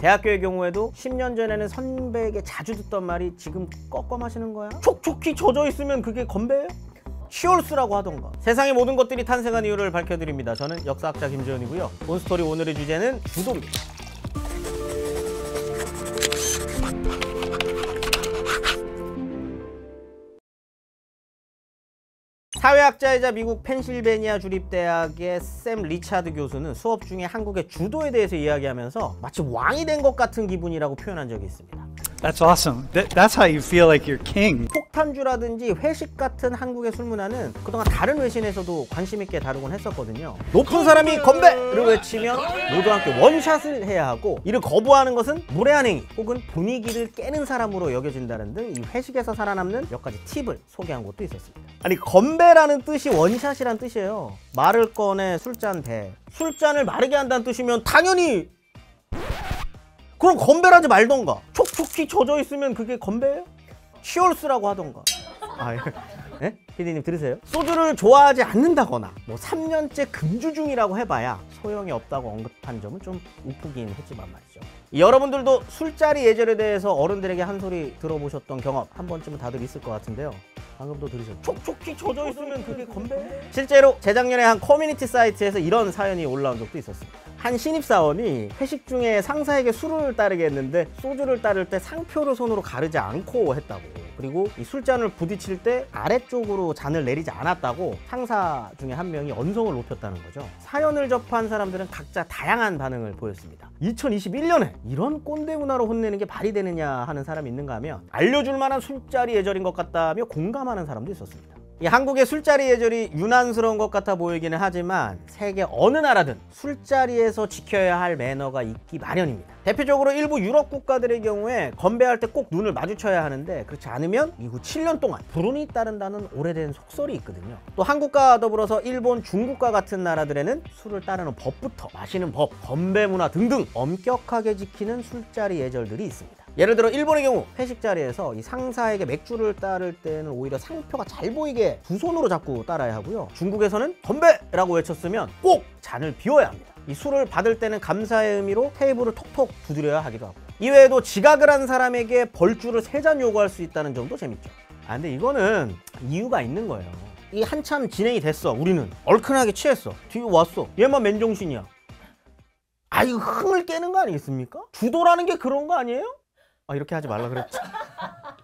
대학교의 경우에도 10년 전에는 선배에게 자주 듣던 말이 지금 꺾어 마시는 거야? 촉촉히 젖어 있으면 그게 건배예요? 치얼스라고 하던가. 세상의 모든 것들이 탄생한 이유를 밝혀드립니다. 저는 역사학자 김재현이고요. 온스토리 오늘의 주제는 주도입니다. 사회학자이자 미국 펜실베니아 주립대학의 샘 리차드 교수는 수업 중에 한국의 주도에 대해서 이야기하면서 마치 왕이 된 것 같은 기분이라고 표현한 적이 있습니다. That's awesome. That's how you feel like you're king. 폭탄주라든지 회식 같은 한국의 술문화는 그동안 다른 외신에서도 관심 있게 다루곤 했었거든요. 높은 사람이 건배를 외치면 모두 함께 원샷을 해야 하고, 이를 거부하는 것은 무례한 행위 혹은 분위기를 깨는 사람으로 여겨진다는 등 이 회식에서 살아남는 몇 가지 팁을 소개한 곳도 있었습니다. 아니, 건배라는 뜻이 원샷이란 뜻이에요. 말을 꺼내 술잔 대. 술잔을 마르게 한다는 뜻이면 당연히 그럼 건배라지 말던가. 촉촉히 젖어 있으면 그게 건배예요? 치얼스라고 하던가. 예? 피디님 들으세요? 소주를 좋아하지 않는다거나 뭐 3년째 금주 중이라고 해봐야 소용이 없다고 언급한 점은 좀 우프긴 했지만 말이죠. 여러분들도 술자리 예절에 대해서 어른들에게 한 소리 들어보셨던 경험 한 번쯤은 다들 있을 것 같은데요. 방금도 들으셨죠? 촉촉히 젖어 있으면 그게 건배? 실제로 재작년에 한 커뮤니티 사이트에서 이런 사연이 올라온 적도 있었습니다. 한 신입사원이 회식 중에 상사에게 술을 따르게 했는데 소주를 따를 때 상표를 손으로 가르지 않고 했다고, 그리고 이 술잔을 부딪힐 때 아래쪽으로 잔을 내리지 않았다고 상사 중에 한 명이 언성을 높였다는 거죠. 사연을 접한 사람들은 각자 다양한 반응을 보였습니다. 2021년에 이런 꼰대 문화로 혼내는 게 말이 되느냐 하는 사람이 있는가 하면, 알려줄 만한 술자리 예절인 것 같다며 공감하는 사람도 있었습니다. 이 한국의 술자리 예절이 유난스러운 것 같아 보이기는 하지만 세계 어느 나라든 술자리에서 지켜야 할 매너가 있기 마련입니다. 대표적으로 일부 유럽 국가들의 경우에 건배할 때 꼭 눈을 마주쳐야 하는데, 그렇지 않으면 이후 7년 동안 불운이 따른다는 오래된 속설이 있거든요. 또 한국과 더불어서 일본, 중국과 같은 나라들에는 술을 따르는 법부터 마시는 법, 건배 문화 등등 엄격하게 지키는 술자리 예절들이 있습니다. 예를 들어 일본의 경우 회식 자리에서 이 상사에게 맥주를 따를 때는 오히려 상표가 잘 보이게 두 손으로 잡고 따라야 하고요. 중국에서는 건배라고 외쳤으면 꼭 잔을 비워야 합니다. 이 술을 받을 때는 감사의 의미로 테이블을 톡톡 두드려야 하기도 하고, 이외에도 지각을 한 사람에게 벌주를 3잔 요구할 수 있다는 점도 재밌죠. 근데 이거는 이유가 있는 거예요. 이 한참 진행이 됐어. 우리는 얼큰하게 취했어. 뒤에 왔어. 얘만 맨정신이야. 이거 흥을 깨는 거 아니겠습니까? 주도라는 게 그런 거 아니에요? 이렇게 하지 말라 그랬죠.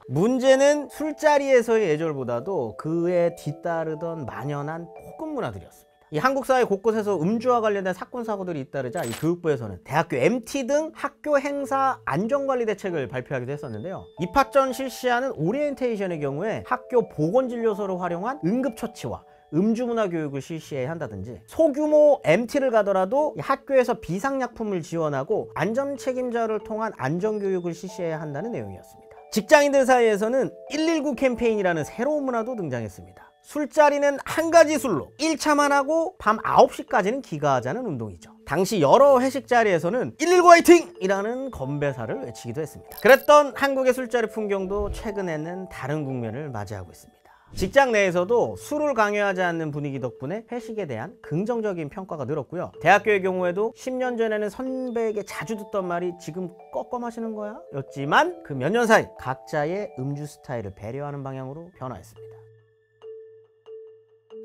문제는 술자리에서의 예절보다도 그에 뒤따르던 만연한 폭언 문화들이었습니다. 이 한국 사회 곳곳에서 음주와 관련된 사건 사고들이 잇따르자 이 교육부에서는 대학교 MT 등 학교 행사 안전관리 대책을 발표하기도 했었는데요. 입학 전 실시하는 오리엔테이션의 경우에 학교 보건진료소를 활용한 응급처치와 음주문화 교육을 실시해야 한다든지, 소규모 MT를 가더라도 학교에서 비상약품을 지원하고 안전책임자를 통한 안전교육을 실시해야 한다는 내용이었습니다. 직장인들 사이에서는 119 캠페인이라는 새로운 문화도 등장했습니다. 술자리는 한 가지 술로 1차만 하고 밤 9시까지는 기가하자는 운동이죠. 당시 여러 회식 자리에서는 119 화이팅! 이라는 건배사를 외치기도 했습니다. 그랬던 한국의 술자리 풍경도 최근에는 다른 국면을 맞이하고 있습니다. 직장 내에서도 술을 강요하지 않는 분위기 덕분에 회식에 대한 긍정적인 평가가 늘었고요. 대학교의 경우에도 10년 전에는 선배에게 자주 듣던 말이 지금 꺾어 마시는 거야? 였지만 그 몇 년 사이 각자의 음주 스타일을 배려하는 방향으로 변화했습니다.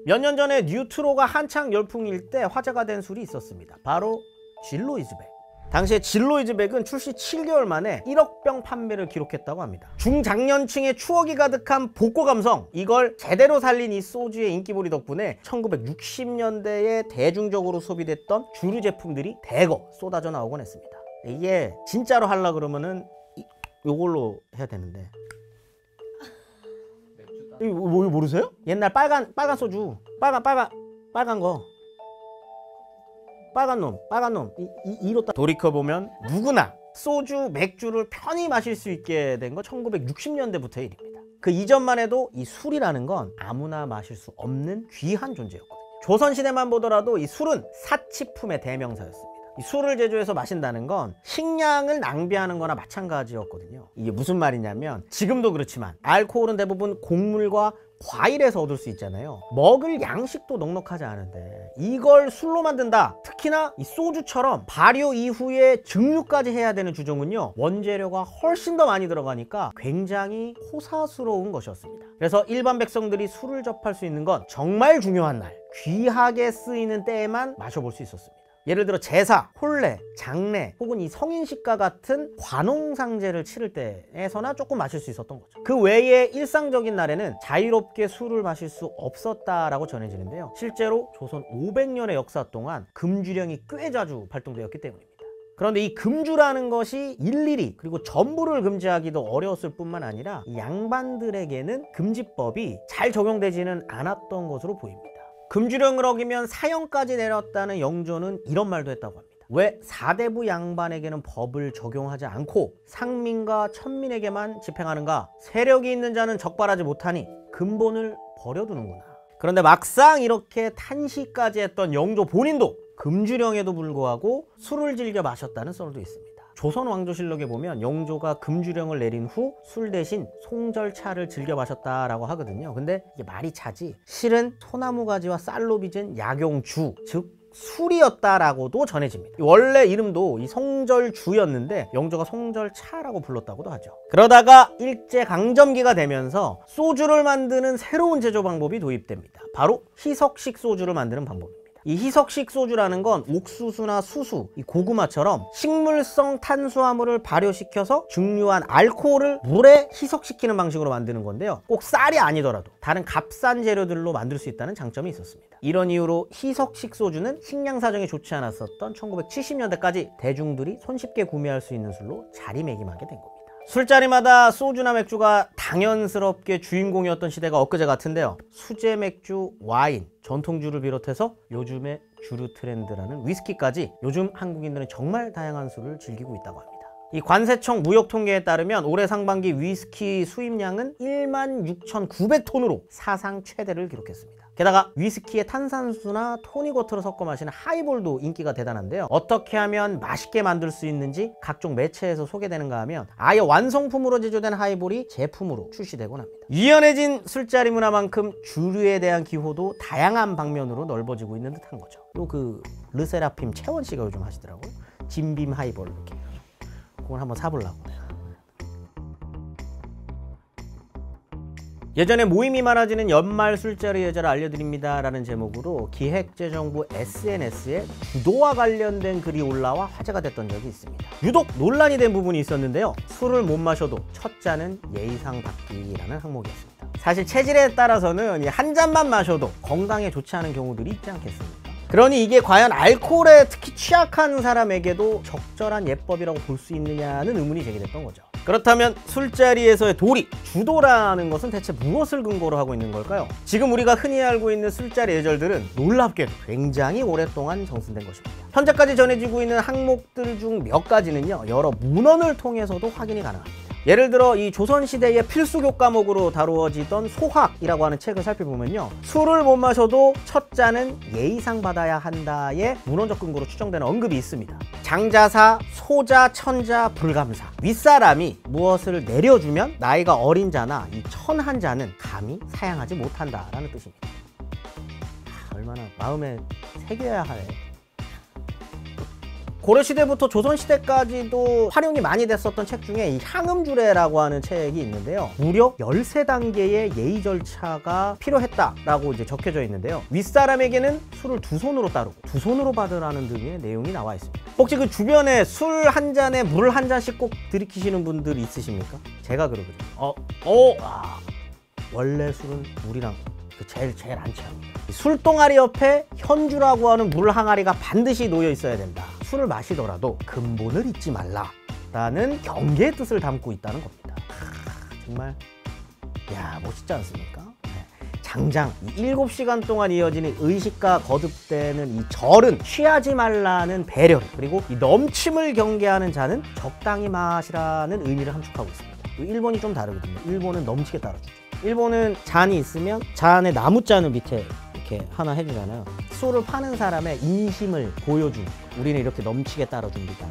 몇 년 전에 뉴트로가 한창 열풍일 때 화제가 된 술이 있었습니다. 바로 진로이즈백. 당시에 진로이즈백은 출시 7개월 만에 1억 병 판매를 기록했다고 합니다. 중장년층의 추억이 가득한 복고 감성, 이걸 제대로 살린 이 소주의 인기몰이 덕분에 1960년대에 대중적으로 소비됐던 주류 제품들이 대거 쏟아져 나오곤 했습니다. 이게 진짜로 하려고 그러면은 요걸로 해야 되는데, 이거 모르세요? 옛날 빨간 소주, 빨간 거, 빨간 놈 이로 딱 돌이켜보면 누구나 소주, 맥주를 편히 마실 수 있게 된 건 1960년대부터의 일입니다. 그 이전만 해도 이 술이라는 건 아무나 마실 수 없는 귀한 존재였거든요. 조선시대만 보더라도 이 술은 사치품의 대명사였습니다. 이 술을 제조해서 마신다는 건 식량을 낭비하는 거나 마찬가지였거든요. 이게 무슨 말이냐면 지금도 그렇지만 알코올은 대부분 곡물과 과일에서 얻을 수 있잖아요. 먹을 양식도 넉넉하지 않은데 이걸 술로 만든다. 특히나 이 소주처럼 발효 이후에 증류까지 해야 되는 주종은요, 원재료가 훨씬 더 많이 들어가니까 굉장히 호사스러운 것이었습니다. 그래서 일반 백성들이 술을 접할 수 있는 건 정말 중요한 날, 귀하게 쓰이는 때에만 마셔볼 수 있었습니다. 예를 들어 제사, 혼례, 장례 혹은 이 성인식과 같은 관홍상제를 치를 때에서나 조금 마실 수 있었던 거죠. 그 외에 일상적인 날에는 자유롭게 술을 마실 수 없었다라고 전해지는데요. 실제로 조선 500년의 역사 동안 금주령이 꽤 자주 발동되었기 때문입니다. 그런데 이 금주라는 것이 일일이 그리고 전부를 금지하기도 어려웠을 뿐만 아니라 이 양반들에게는 금지법이 잘 적용되지는 않았던 것으로 보입니다. 금주령을 어기면 사형까지 내렸다는 영조는 이런 말도 했다고 합니다. 왜 사대부 양반에게는 법을 적용하지 않고 상민과 천민에게만 집행하는가? 세력이 있는 자는 적발하지 못하니 근본을 버려두는구나. 그런데 막상 이렇게 탄시까지 했던 영조 본인도 금주령에도 불구하고 술을 즐겨 마셨다는 썰도 있습니다. 조선 왕조실록에 보면 영조가 금주령을 내린 후 술 대신 송절차를 즐겨 마셨다라고 하거든요. 근데 이게 말이 차지 실은 소나무 가지와 쌀로 빚은 약용주, 즉 술이었다라고도 전해집니다. 원래 이름도 이 송절주였는데 영조가 송절차라고 불렀다고도 하죠. 그러다가 일제강점기가 되면서 소주를 만드는 새로운 제조 방법이 도입됩니다. 바로 희석식 소주를 만드는 방법입니다. 이 희석식 소주라는 건 옥수수나 수수, 이 고구마처럼 식물성 탄수화물을 발효시켜서 증류한 알코올을 물에 희석시키는 방식으로 만드는 건데요. 꼭 쌀이 아니더라도 다른 값싼 재료들로 만들 수 있다는 장점이 있었습니다. 이런 이유로 희석식 소주는 식량 사정이 좋지 않았었던 1970년대까지 대중들이 손쉽게 구매할 수 있는 술로 자리매김하게 된 겁니다. 술자리마다 소주나 맥주가 당연스럽게 주인공이었던 시대가 엊그제 같은데요. 수제 맥주, 와인, 전통주를 비롯해서 요즘의 주류 트렌드라는 위스키까지 요즘 한국인들은 정말 다양한 술을 즐기고 있다고 합니다. 이 관세청 무역통계에 따르면 올해 상반기 위스키 수입량은 16,900톤으로 사상 최대를 기록했습니다. 게다가 위스키에 탄산수나 토닉워터를 섞어 마시는 하이볼도 인기가 대단한데요. 어떻게 하면 맛있게 만들 수 있는지 각종 매체에서 소개되는가 하면 아예 완성품으로 제조된 하이볼이 제품으로 출시되곤 합니다. 유연해진 술자리 문화만큼 주류에 대한 기호도 다양한 방면으로 넓어지고 있는 듯한 거죠. 또 그 르세라핌 채원 씨가 요즘 하시더라고요. 진빔 하이볼 이렇게. 그걸 한번 사보려고. 예전에 모임이 많아지는 연말 술자리 예절을 알려드립니다 라는 제목으로 기획재정부 SNS에 주도와 관련된 글이 올라와 화제가 됐던 적이 있습니다. 유독 논란이 된 부분이 있었는데요. 술을 못 마셔도 첫 잔은 예의상 받기라는 항목이었습니다. 사실 체질에 따라서는 한 잔만 마셔도 건강에 좋지 않은 경우들이 있지 않겠습니까? 그러니 이게 과연 알코올에 특히 취약한 사람에게도 적절한 예법이라고 볼 수 있느냐는 의문이 제기됐던 거죠. 그렇다면 술자리에서의 도리, 주도라는 것은 대체 무엇을 근거로 하고 있는 걸까요? 지금 우리가 흔히 알고 있는 술자리 예절들은 놀랍게도 굉장히 오랫동안 정순된 것입니다. 현재까지 전해지고 있는 항목들 중 몇 가지는요, 여러 문헌을 통해서도 확인이 가능합니다. 예를 들어 이 조선시대의 필수 교과목으로 다루어지던 소학이라고 하는 책을 살펴보면요, 술을 못 마셔도 첫 잔은 예의상 받아야 한다의 문헌적 근거로 추정되는 언급이 있습니다. 장자사, 소자, 천자, 불감사, 윗사람이 무엇을 내려주면 나이가 어린 자나 이 천한 자는 감히 사양하지 못한다라는 뜻입니다. 얼마나 마음에 새겨야 할. 고려시대부터 조선시대까지도 활용이 많이 됐었던 책 중에 이 향음주례라고 하는 책이 있는데요. 무려 13단계의 예의 절차가 필요했다라고 이제 적혀져 있는데요. 윗사람에게는 술을 두 손으로 따르고 두 손으로 받으라는 등의 내용이 나와 있습니다. 혹시 그 주변에 술 한 잔에 물 한 잔씩 꼭 들이키시는 분들 있으십니까? 제가 그러거든요. 원래 술은 물이랑 제일 안 취합니다. 술동아리 옆에 현주라고 하는 물 항아리가 반드시 놓여 있어야 된다. 술을 마시더라도 근본을 잊지 말라 라는 경계의 뜻을 담고 있다는 겁니다. 정말 멋있지 않습니까? 장장 7시간 동안 이어지는 의식과 거듭되는 이 절은 취하지 말라는 배려를, 그리고 이 넘침을 경계하는 자는 적당히 마시라는 의미를 함축하고 있습니다. 일본이 좀 다르거든요. 일본은 넘치게 따라주죠. 일본은 잔이 있으면 잔에 나무잔을 밑에 이렇게 이렇게 하나 해주잖아요. 술을 파는 사람의 인심을 보여준, 우리는 이렇게 넘치게 따라줍니다.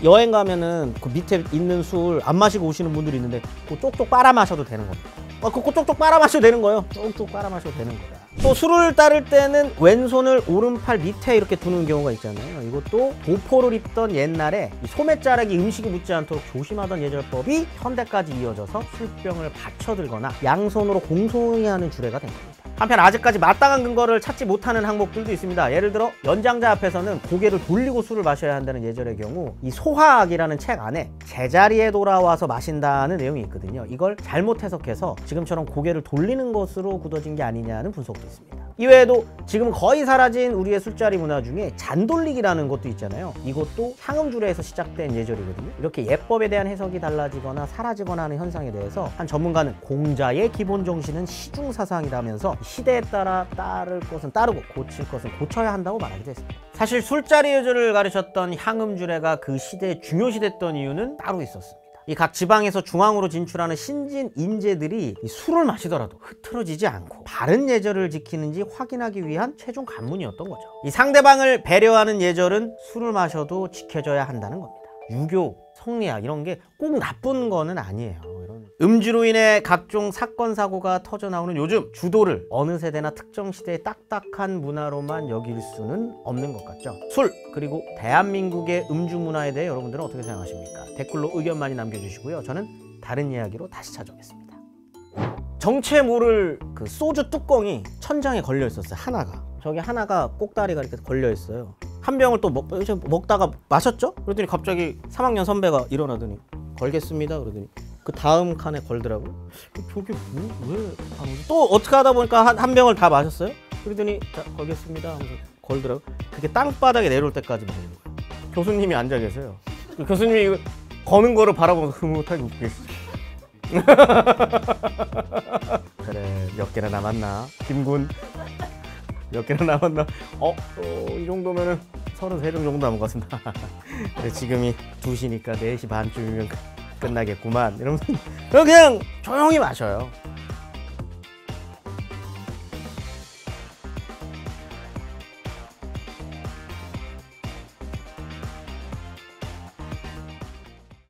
여행 가면은 그 밑에 있는 술 안 마시고 오시는 분들이 있는데 그 쪽쪽 빨아 마셔도 되는 겁니다. 그 쪽쪽 빨아 마셔도 되는 거예요. 쪽쪽 빨아 마셔도 되는 거다. 또 술을 따를 때는 왼손을 오른팔 밑에 이렇게 두는 경우가 있잖아요. 이것도 도포를 입던 옛날에 이 소매자락이 음식이 묻지 않도록 조심하던 예절법이 현대까지 이어져서 술병을 받쳐들거나 양손으로 공손히 하는 주례가 된 겁니다. 한편 아직까지 마땅한 근거를 찾지 못하는 항목들도 있습니다. 예를 들어 연장자 앞에서는 고개를 돌리고 술을 마셔야 한다는 예절의 경우 이 소화학이라는 책 안에 제자리에 돌아와서 마신다는 내용이 있거든요. 이걸 잘못 해석해서 지금처럼 고개를 돌리는 것으로 굳어진 게 아니냐는 분석도 있습니다. 이외에도 지금 거의 사라진 우리의 술자리 문화 중에 잔돌리기라는 것도 있잖아요. 이것도 향음주례에서 시작된 예절이거든요. 이렇게 예법에 대한 해석이 달라지거나 사라지거나 하는 현상에 대해서 한 전문가는 공자의 기본 정신은 시중사상이라면서 시대에 따라 따를 것은 따르고 고칠 것은 고쳐야 한다고 말하기도 했습니다. 사실 술자리 예절을 가르쳤던 향음주례가 그 시대에 중요시됐던 이유는 따로 있었습니다. 이 각 지방에서 중앙으로 진출하는 신진 인재들이 이 술을 마시더라도 흐트러지지 않고 바른 예절을 지키는지 확인하기 위한 최종 관문이었던 거죠. 이 상대방을 배려하는 예절은 술을 마셔도 지켜져야 한다는 겁니다. 유교, 성리학 이런 게 꼭 나쁜 거는 아니에요. 음주로 인해 각종 사건 사고가 터져 나오는 요즘 주도를 어느 세대나 특정 시대의 딱딱한 문화로만 여길 수는 없는 것 같죠. 술 그리고 대한민국의 음주 문화에 대해 여러분들은 어떻게 생각하십니까? 댓글로 의견 많이 남겨주시고요. 저는 다른 이야기로 다시 찾아오겠습니다. 정체 모를 그 소주 뚜껑이 천장에 걸려 있었어요. 하나가. 저기 하나가 꼭다리가 이렇게 걸려 있어요. 한 병을 또 먹다가 마셨죠? 그러더니 갑자기 3학년 선배가 일어나더니 걸겠습니다. 그러더니 그 다음 칸에 걸더라고. 저게 왜 안 오지? 또 어떻게 하다 보니까 한 병을 다 마셨어요. 그러더니 자, 걸겠습니다 하면서 걸더라고. 그게 땅바닥에 내려올 때까지 먹는 거예요. 교수님이 앉아 계세요. 교수님이 이거 거는 거를 바라보면서 흐뭇하게 웃고 계시죠. 그래, 몇 개나 남았나? 김군 몇 개나 남았나? 이 정도면은 33병 정도 남은 것 같습니다. 그래, 지금이 2시니까 4시 반쯤이면 끝나겠구만 이러면서 그냥 조용히 마셔요.